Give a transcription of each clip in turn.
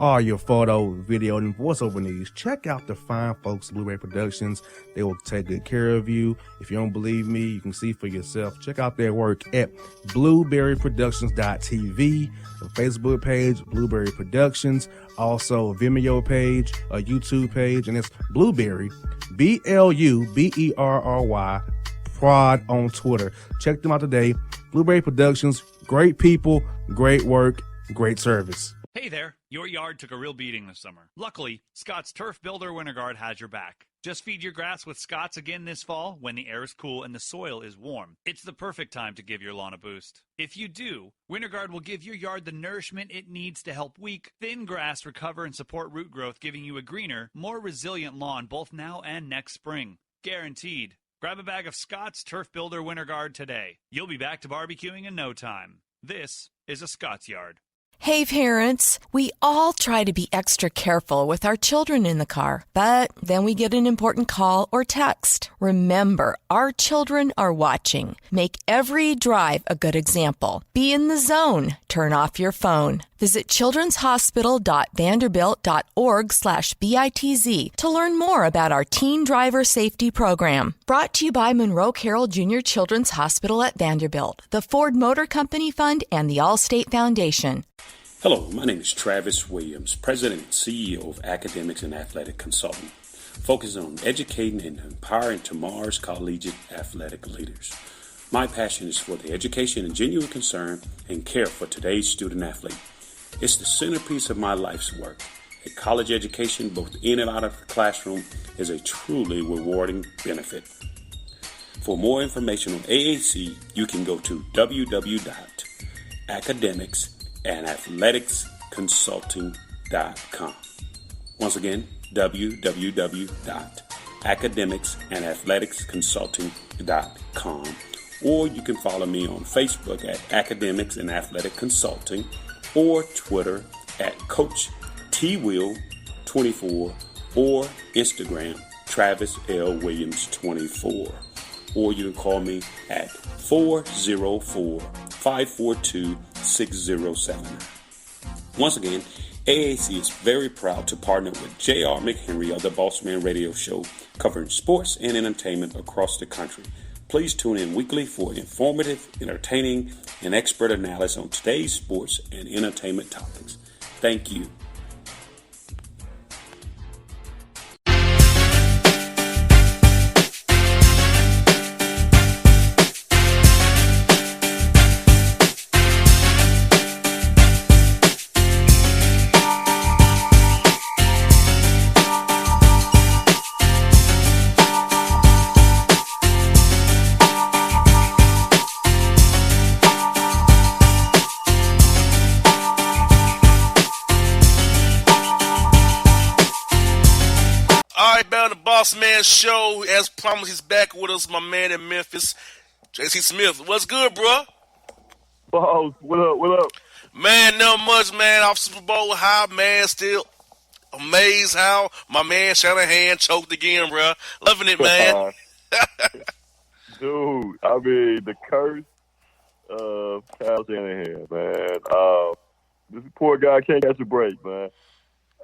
all your photo, video, and voiceover needs, check out the fine folks at Blueberry Productions. They will take good care of you. If you don't believe me, you can see for yourself. Check out their work at blueberryproductions.tv, the Facebook page, Blueberry Productions, also a Vimeo page, a YouTube page, and it's Blueberry, BLUBERRY, Prod on Twitter. Check them out today. Blueberry Productions, great people, great work, great service. Hey there, your yard took a real beating this summer. Luckily, Scott's Turf Builder Winter Guard has your back. Just feed your grass with Scott's again this fall when the air is cool and the soil is warm. It's the perfect time to give your lawn a boost. If you do, Winter Guard will give your yard the nourishment it needs to help weak, thin grass recover and support root growth, giving you a greener, more resilient lawn both now and next spring. Guaranteed. Grab a bag of Scott's Turf Builder Winter Guard today. You'll be back to barbecuing in no time. This is a Scott's Yard. Hey parents, we all try to be extra careful with our children in the car, but then we get an important call or text. Remember, our children are watching. Make every drive a good example. Be in the zone. Turn off your phone. Visit childrenshospital.vanderbilt.org/BITZ to learn more about our teen driver safety program. Brought to you by Monroe Carroll Jr. Children's Hospital at Vanderbilt, the Ford Motor Company Fund, and the Allstate Foundation. Hello, my name is Travis Williams, President and CEO of Academics and Athletic Consulting, focusing on educating and empowering tomorrow's collegiate athletic leaders. My passion is for the education and genuine concern and care for today's student athlete. It's the centerpiece of my life's work. A college education, both in and out of the classroom, is a truly rewarding benefit. For more information on AAC, you can go to www.academicsandathleticsconsulting.com. Once again, www.academicsandathleticsconsulting.com. Or you can follow me on Facebook at Academics and Athletic Consulting, or Twitter at Coach TWill24, or Instagram Travis L. Williams 24. Or you can call me at 404-542-6079. Once again, AAC is very proud to partner with J.R. McHenry of the Bossman Radio Show, covering sports and entertainment across the country. Please tune in weekly for informative, entertaining, and expert analysis on today's sports and entertainment topics. Thank you. Bossman Show, as promised, he's back with us, my man in Memphis, JC Smith. What's good, bro? Boss, what up, what up? Man, not much, man. Off Super Bowl high, man. Still amazed how my man Shanahan choked again, bro. Loving it, man. Dude, I mean, the curse of Kyle Shanahan, man. This poor guy can't catch a break, man.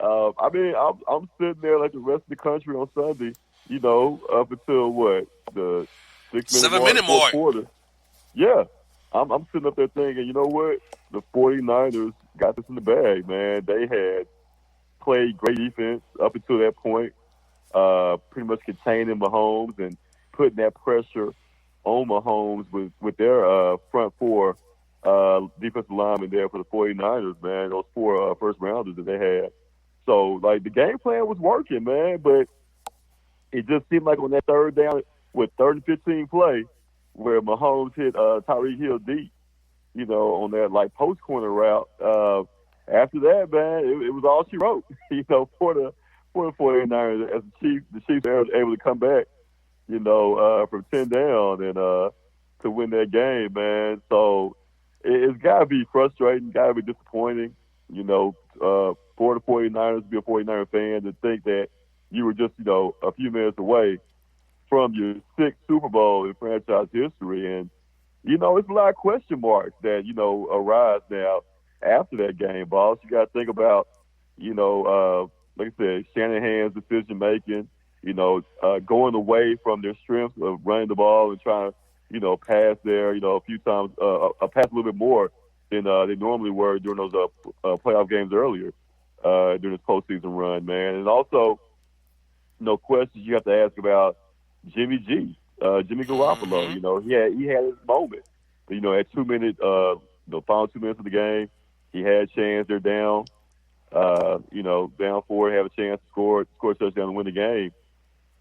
I mean, I'm sitting there like the rest of the country on Sunday, you know, up until what, the 7-minute mark. Quarter. Yeah, I'm sitting up there thinking, you know what, the 49ers got this in the bag, man. They had played great defense up until that point, pretty much containing Mahomes and putting that pressure on Mahomes with their front four defensive linemen there for the 49ers, man. Those four first rounders that they had. So, like, the game plan was working, man, but it just seemed like on that third down with 30-15 play where Mahomes hit Tyreek Hill deep, you know, on that, like, post-corner route. After that, man, it was all she wrote, you know, for the 49ers. As the Chiefs were able to come back, you know, from 10 down and to win that game, man. So, it's got to be frustrating, got to be disappointing, you know, for the 49ers to be a 49er fan to think that you were just, you know, a few minutes away from your sixth Super Bowl in franchise history. And, you know, it's a lot of question marks that, you know, arise now after that game, boss. You got to think about, Like I said, Shanahan's decision making, going away from their strengths of running the ball and trying to, pass there, a few times, pass a little bit more than they normally were during those playoff games earlier during this postseason run, man. And also, no questions you have to ask about Jimmy G, Jimmy Garoppolo. He had his moment. At 2 minutes, final 2 minutes of the game, he had a chance. They're down. Down 4, have a chance to score a touchdown and win the game.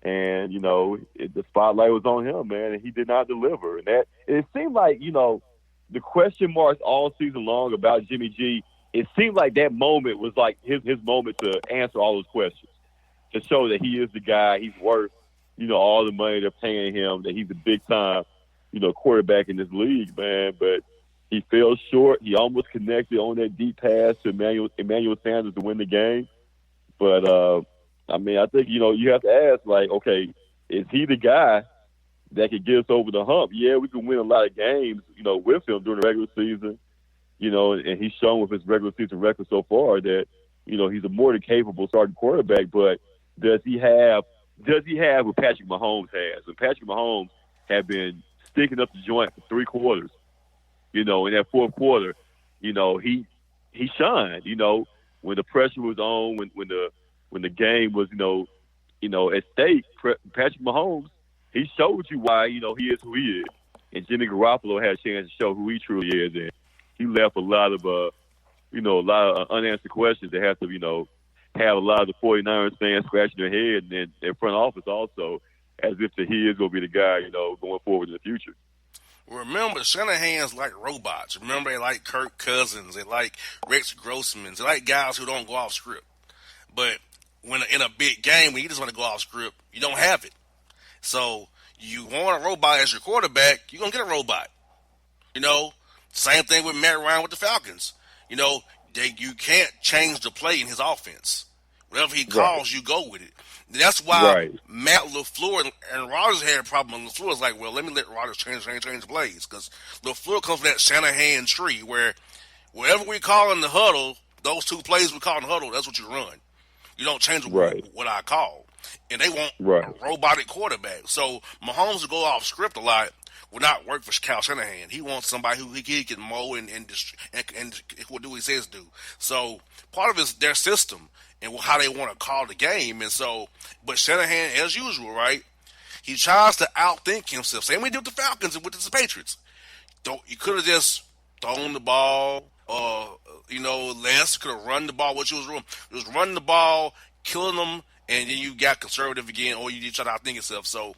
And, the spotlight was on him, man, and he did not deliver. And it seemed like, the question marks all season long about Jimmy G, it seemed like that moment was like his moment to answer all those questions, to show that he is the guy, he's worth, all the money they're paying him, that he's a big-time, quarterback in this league, man. But he fell short. He almost connected on that deep pass to Emmanuel Sanders to win the game. But, I think, you have to ask, like, okay, is he the guy that could get us over the hump? Yeah, we can win a lot of games, with him during the regular season, and he's shown with his regular season record so far that, he's a more than capable starting quarterback. But does he have what Patrick Mahomes has? And Patrick Mahomes have been sticking up the joint for 3 quarters. In that fourth quarter, he shined. When the pressure was on, when the game was, at stake, Patrick Mahomes, he showed you why, he is who he is. And Jimmy Garoppolo had a chance to show who he truly is. And he left a lot of, unanswered questions that have to, have a lot of the 49ers fans scratching their head, and then their front office also, as if that he is going to be the guy, going forward in the future. Remember, Shanahan's like robots. Remember, they like Kirk Cousins. They like Rex Grossman. They like guys who don't go off script. But when in a big game, when you just want to go off script, you don't have it. So you want a robot as your quarterback, you're going to get a robot. Same thing with Matt Ryan with the Falcons. You can't change the play in his offense. Whatever he calls, you go with it. That's why Matt LaFleur and Rodgers had a problem. And LaFleur was like, well, let me let Rodgers change plays. Because LaFleur comes from that Shanahan tree where whatever we call in the huddle, those 2 plays we call in the huddle, that's what you run. You don't change what I call. And they want a robotic quarterback. So Mahomes will go off script a lot, will not work for Kyle Shanahan. He wants somebody who he can mow and will do what he says do. So part of it is their system and how they want to call the game. And so, but Shanahan, as usual, right, he tries to outthink himself. Same way he did with the Falcons and with the Patriots. You could have just thrown the ball, less. Could have run the ball. What you was doing was running the ball, killing them, and then you got conservative again, or you did try to outthink yourself. So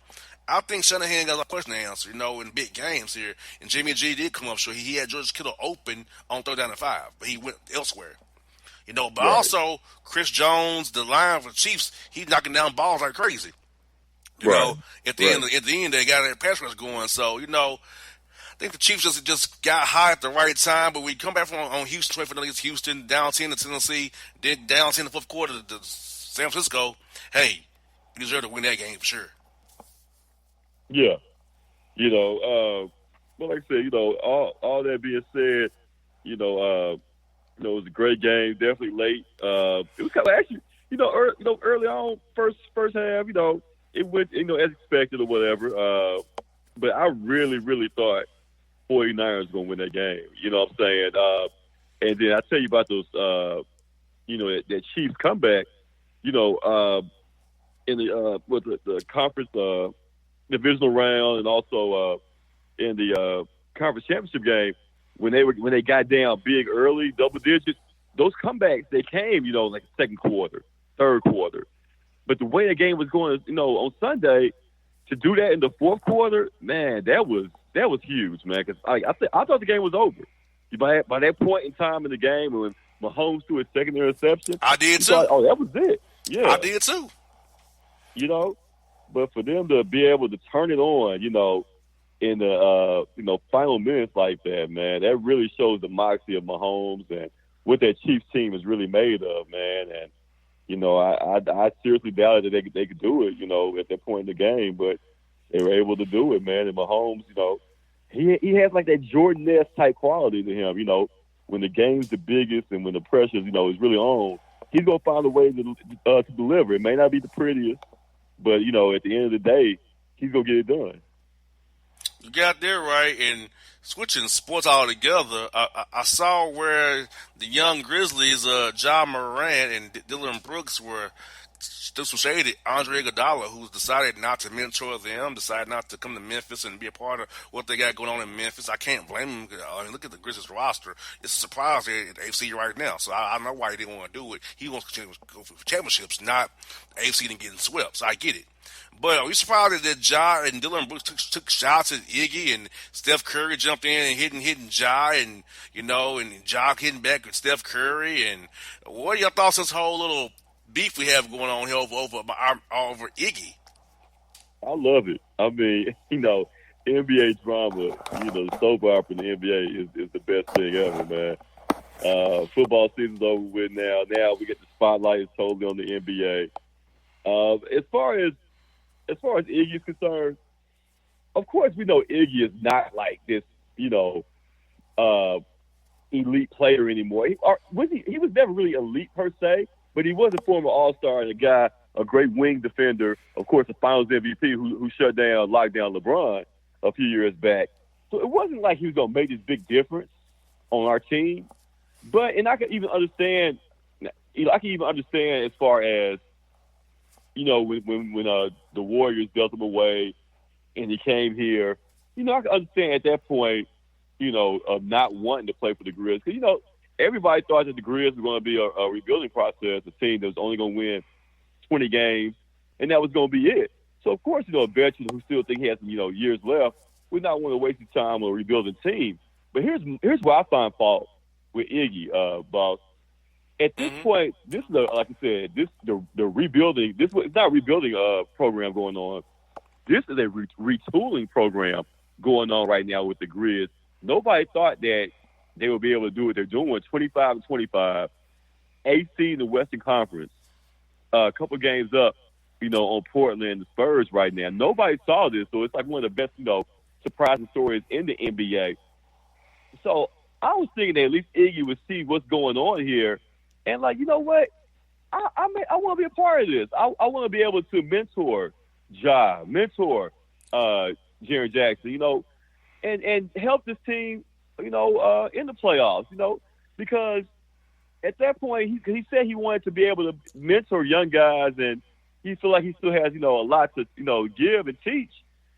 I think Shanahan got a question to answer, in big games here. And Jimmy G did come up short. He had George Kittle open on 3rd down and 5, but he went elsewhere. But also Chris Jones, the line for the Chiefs, he's knocking down balls like crazy. At the end, they got their pass rush going. So, I think the Chiefs just got high at the right time. But we come back on Houston, 24 against Houston, down 10 to Tennessee, then down 10 in the fourth quarter to San Francisco. Hey, you deserve to win that game for sure. Yeah. But like I said, all that being said, it was a great game, definitely late. It was kind of actually, early on, first half, it went, as expected or whatever. But I really, really thought 49ers were going to win that game. You know what I'm saying? And then I tell you about those, that Chiefs comeback, in the conference divisional round and also in the conference championship game, when they got down big early, double digits, those comebacks, they came, like second quarter, third quarter. But the way the game was going, on Sunday, to do that in the fourth quarter, man, that was huge, man. Because I thought the game was over. By that point in time in the game, when Mahomes threw his second interception, I did too. Thought, that was it. Yeah, I did too. But for them to be able to turn it on, in the final minutes like that, man, that really shows the moxie of Mahomes and what that Chiefs team is really made of, man. And I seriously doubted that they could do it, at that point in the game, but they were able to do it, man. And Mahomes, he has like that Jordan-esque type quality to him, when the game's the biggest and when the pressure, is really on, he's gonna find a way to deliver. It may not be the prettiest, but at the end of the day, he's gonna get it done. You got that right. And switching sports altogether, I saw where the young Grizzlies, Ja Morant and Dylan Brooks were still some shaded. Andre Iguodala, who's decided not to mentor them, decided not to come to Memphis and be a part of what they got going on in Memphis. I can't blame him. I mean, look at the Grizzlies roster. It's a surprise they're at the AFC right now. So I know why he didn't want to do it. He wants to go for championships, not AFC and getting swept. So I get it. But are you surprised that Ja and Dylan Brooks took shots at Iggy and Steph Curry jumped in and hitting Ja and Ja hitting back at Steph Curry? And what are your thoughts on this whole little beef we have going on here over Iggy? I love it. I mean, NBA drama, the soap opera in the NBA is the best thing ever, man. Football season's over with now. Now we get the spotlight totally on the NBA. As far as Iggy is concerned, of course we know Iggy is not like this, elite player anymore. He was never really elite per se, but he was a former All-Star and a great wing defender, of course, a Finals MVP who locked down LeBron a few years back. So it wasn't like he was going to make this big difference on our team. And I can even understand as far as, when the Warriors dealt him away and he came here, I can understand at that point, of not wanting to play for the Grizz. Because, everybody thought that the Grizz was going to be a rebuilding process, a team that was only going to win 20 games, and that was going to be it. So, of course, a veteran who still think he has some, years left would not want to waste his time on a rebuilding team. But here's where I find fault with Iggy, boss. At this point, this is like I said, the rebuilding. It's not a rebuilding program going on. This is a retooling program going on right now with the Grizz. Nobody thought that they would be able to do what they're doing. 25-25, AC in the Western Conference, a couple games up, on Portland and the Spurs right now. Nobody saw this, so it's like one of the best, surprising stories in the NBA. So I was thinking that at least Iggy would see what's going on here. And what? I want to be a part of this. I want to be able to mentor Ja, mentor Jaren Jackson, and help this team, in the playoffs, because at that point he said he wanted to be able to mentor young guys, and he feel like he still has, a lot to, give and teach.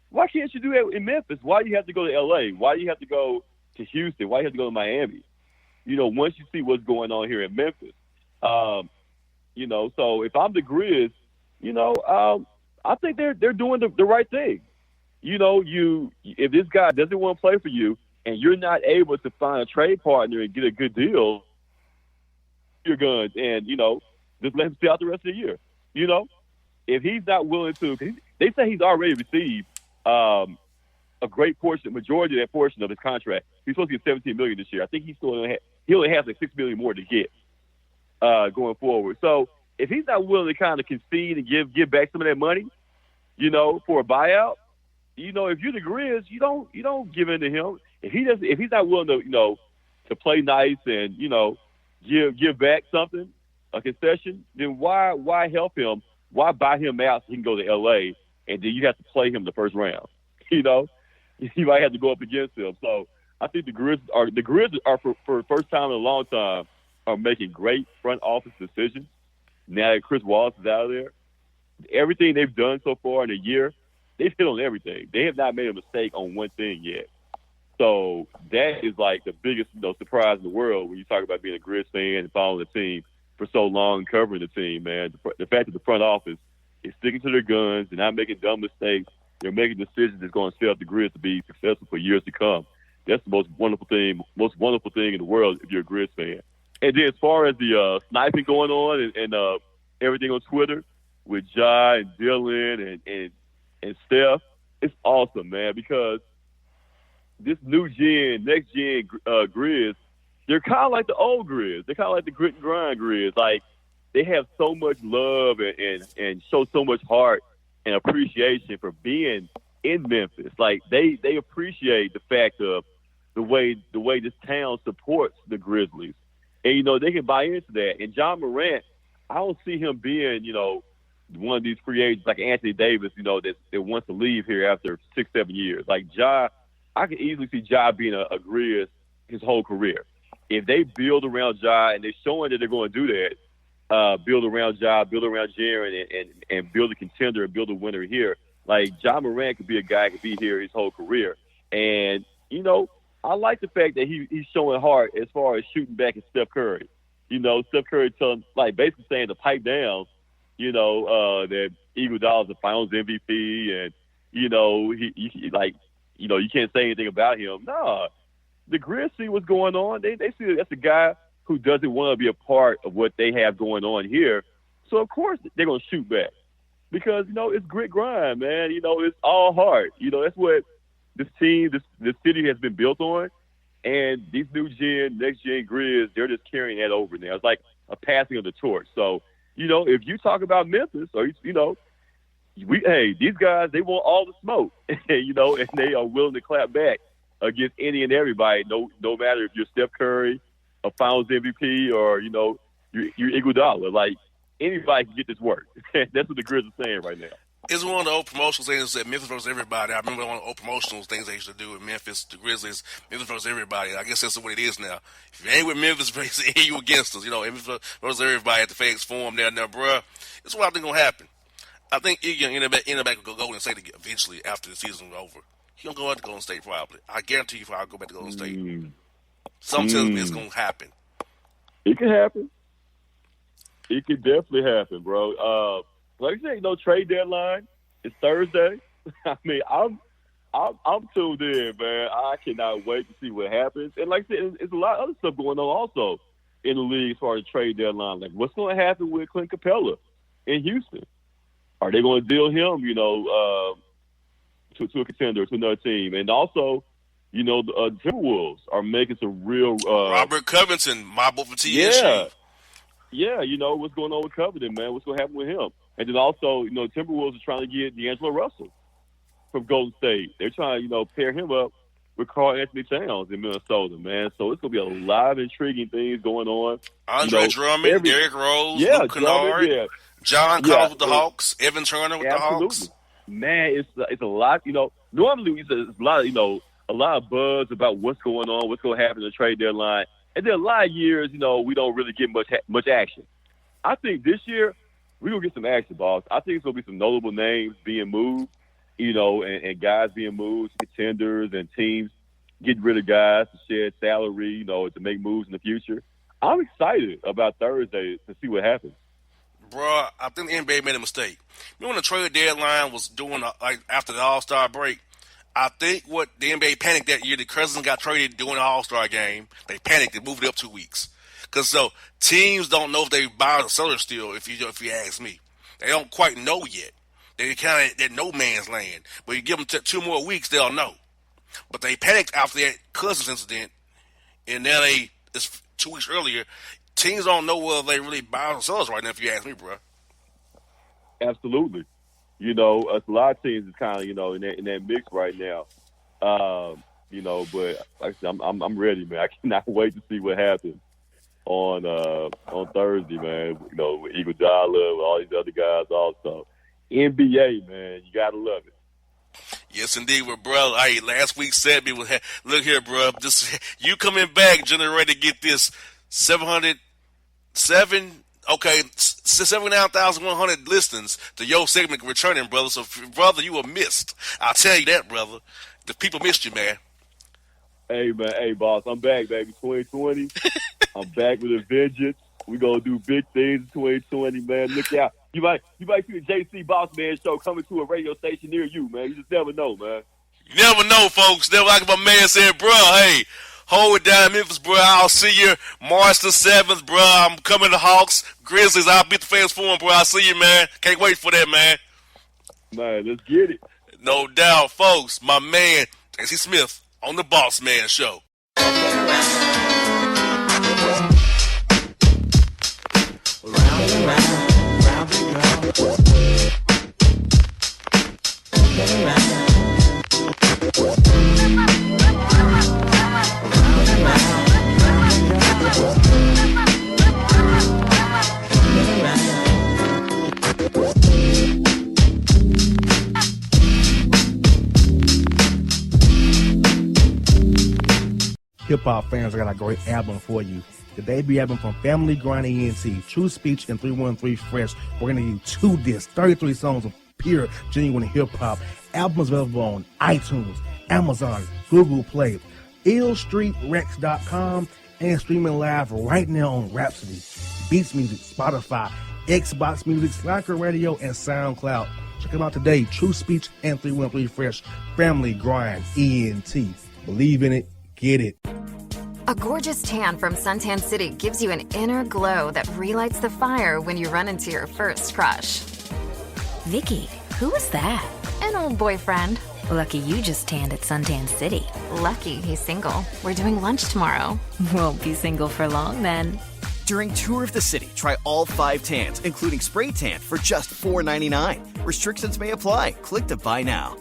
Why can't you do that in Memphis? Why do you have to go to LA? Why do you have to go to Houston? Why do you have to go to Miami? Once you see what's going on here in Memphis. So if I'm the Grizz, I think they're doing the right thing. If this guy doesn't want to play for you and you're not able to find a trade partner and get a good deal, you're going and, just let him stay out the rest of the year. If he's not willing to, they say he's already received a great majority of that portion of his contract. He's supposed to get $17 million this year. I think he only has like $6 million more to get going forward. So if he's not willing to kind of concede and give back some of that money, for a buyout, if you're the Grizz, you don't give in to him. If he's not willing to to play nice and give back something, a concession, then why help him? Why buy him out so he can go to LA and then you have to play him the first round? You might have to go up against him. So I think the Grizz are for the first time in a long time are making great front office decisions. Now that Chris Wallace is out of there, everything they've done so far in a year, they've hit on everything. They have not made a mistake on one thing yet. So that is like the biggest surprise in the world when you talk about being a Grizz fan and following the team for so long and covering the team, man. The fact that the front office is sticking to their guns and not making dumb mistakes, they're making decisions that's going to set up the Grizz to be successful for years to come. That's the most wonderful thing in the world if you're a Grizz fan. And then as far as the sniping going on and everything on Twitter with Ja and Dylan and Steph, it's awesome, man, because this next gen Grizz, they're kind of like the old Grizz. They're kind of like the grit and grind Grizz. Like, they have so much love and show so much heart and appreciation for being in Memphis. Like, they appreciate the fact of the way this town supports the Grizzlies. And, they can buy into that. And John Morant, I don't see him being, one of these free agents like Anthony Davis, that wants to leave here after 6-7 years. Like Ja, I can easily see Ja being a Grizz his whole career. If they build around Ja and they're showing that they're going to do that, build around Ja, build around Jaren, and build a contender and build a winner here. Like Ja Morant could be a guy who could be here his whole career. And, I like the fact that he's showing heart as far as shooting back at Steph Curry. Steph Curry telling, basically saying to pipe down, that Iguodala is the Finals MVP, and he you can't say anything about him. Nah, the Grizz see what's going on. They see that that's a guy who doesn't want to be a part of what they have going on here. So of course they're gonna shoot back because it's grit grind, man. It's all heart. That's what this team, this city has been built on, and these next gen Grizz, they're just carrying that over now. It's like a passing of the torch. So. If you talk about Memphis, or these guys, they want all the smoke, and they are willing to clap back against any and everybody. No matter if you're Steph Curry, a Finals MVP, or you're Iguodala. Like anybody can get this work. That's what the Grizz are saying right now. It's one of the old promotional things that Memphis versus everybody. I remember one of the old promotional things they used to do with Memphis, the Grizzlies, Memphis versus everybody. I guess that's what it is now. If you ain't with Memphis, you against us. Memphis versus everybody at the FedEx Forum there, bruh. It's what I think gonna happen. I think Iggy gonna end back with Golden State eventually after the season's over. He gonna go out to Golden State probably. I guarantee you, if I go back to Golden State, something tells me it's gonna happen. It can happen. It can definitely happen, bro. Like I said, trade deadline. It's Thursday. I mean, I'm tuned in, man. I cannot wait to see what happens. And like I said, there's a lot of other stuff going on also in the league as far as trade deadline. Like, what's going to happen with Clint Capella in Houston? Are they going to deal him, to a contender, to another team? And also, the Timberwolves are making some real Robert Covington, my boy for TSU. Yeah, what's going on with Covington, man? What's going to happen with him? And then also, Timberwolves are trying to get D'Angelo Russell from Golden State. They're trying to, pair him up with Karl Anthony Towns in Minnesota, man. So it's going to be a lot of intriguing things going on. Andre Drummond, Derrick Rose, Luke Kennard, John Collins with the Hawks, Evan Turner with the Hawks. Man, it's a lot. Normally it's a lot of, a lot of buzz about what's going on, what's going to happen in the trade deadline. And then a lot of years, we don't really get much action. I think this year we're going to get some action, boss. I think it's going to be some notable names being moved, and guys being moved, contenders and teams getting rid of guys to shed salary, to make moves in the future. I'm excited about Thursday to see what happens. Bro, I think the NBA made a mistake. Remember when the trade deadline was doing, after the All-Star break? I think what the NBA panicked that year, the Cousins got traded during the All-Star game. They panicked and moved it up 2 weeks. Because teams don't know if they buy or sell still, if you ask me. They don't quite know yet. They're no man's land. But you give them 2 more weeks, they'll know. But they panicked after that Cousins incident, and now it's 2 weeks earlier. Teams don't know whether they really buy or sell right now, if you ask me, bro. Absolutely. A lot of teams is kind of, in that mix right now. But like I said, I'm ready, man. I cannot wait to see what happens on Thursday, man. With Iguodala, with all these other guys also. NBA, man, you gotta love it. Yes, indeed, well, bro. Hey, last week said me, look here, bro. You coming back, ready to get this 79,100 listens to your segment returning, brother. So, brother, you were missed. I'll tell you that, brother. The people missed you, man. Hey, man. Hey, boss. I'm back, baby. 2020. I'm back with a vengeance. We're going to do big things in 2020, man. Look out. You might see the JC Bossman show coming to a radio station near you, man. You just never know, man. You never know, folks. Never like my man said, bro, hey, hold it down, Memphis, bro. I'll see you March the 7th, bro. I'm coming to Hawks, Grizzlies. I'll beat the fans for him, bro. I'll see you, man. Can't wait for that, man. Man, let's get it. No doubt, folks. My man, JC Smith, on the Bossman Show. hip-hop fans, I got a great album for you. The debut album from Family Grind ENT, True Speech and 313 Fresh. We're going to give you 2 discs, 33 songs of pure, genuine hip-hop. Albums available on iTunes, Amazon, Google Play, illstreetrex.com, and streaming live right now on Rhapsody, Beats Music, Spotify, Xbox Music, Slacker Radio, and SoundCloud. Check them out today. True Speech and 313 Fresh. Family Grind ENT. Believe in it. Get it. A gorgeous tan from Suntan City gives you an inner glow that relights the fire when you run into your first crush. Vicky, who was that? An old boyfriend. Lucky you just tanned at Suntan City. Lucky he's single. We're doing lunch tomorrow. Won't be single for long then. During Tour of the City, try all 5 tans, including spray tan, for just $4.99. Restrictions may apply. Click to buy now.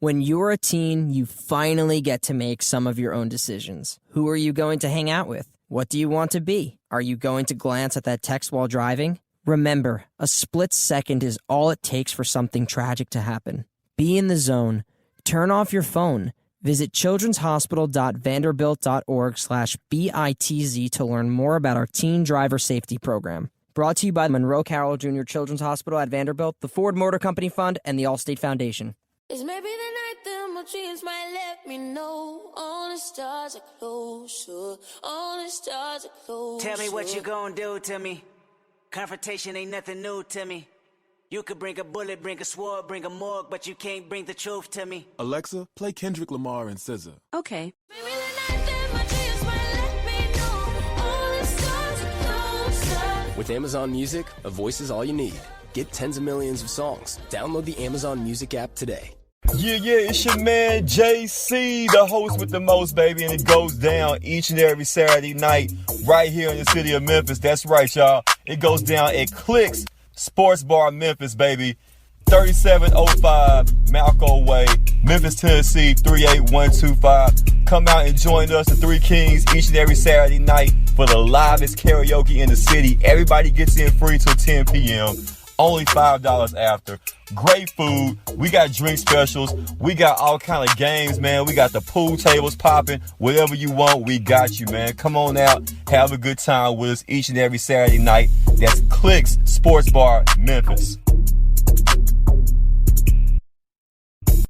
When you're a teen, you finally get to make some of your own decisions. Who are you going to hang out with? What do you want to be? Are you going to glance at that text while driving? Remember, a split second is all it takes for something tragic to happen. Be in the zone. Turn off your phone. Visit childrenshospital.vanderbilt.org/BITZ to learn more about our teen driver safety program. Brought to you by the Monroe Carroll Jr. Children's Hospital at Vanderbilt, the Ford Motor Company Fund, and the Allstate Foundation. It's maybe the night that my dreams might let me know. All the stars are closer. All the stars are closer. Tell me what you gonna do to me. Confrontation ain't nothing new to me. You could bring a bullet, bring a sword, bring a morgue, but you can't bring the truth to me. Alexa, play Kendrick Lamar and SZA. Okay. Maybe the night that my dreams might let me know. All the stars are closer. With Amazon Music, a voice is all you need. Get tens of millions of songs. Download the Amazon Music app today. Yeah, it's your man JC, the host with the most, baby, and it goes down each and every Saturday night right here in the city of Memphis. That's right, y'all. It goes down at Clicks Sports Bar Memphis, baby. 3705 Malco Way, Memphis, Tennessee, 38125. Come out and join us, the Three Kings, each and every Saturday night for the livest karaoke in the city. Everybody gets in free till 10 p.m. Only $5 after. Great food. We got drink specials. We got all kind of games, man. We got the pool tables popping. Whatever you want, we got you, man. Come on out. Have a good time with us each and every Saturday night. That's Clicks Sports Bar, Memphis.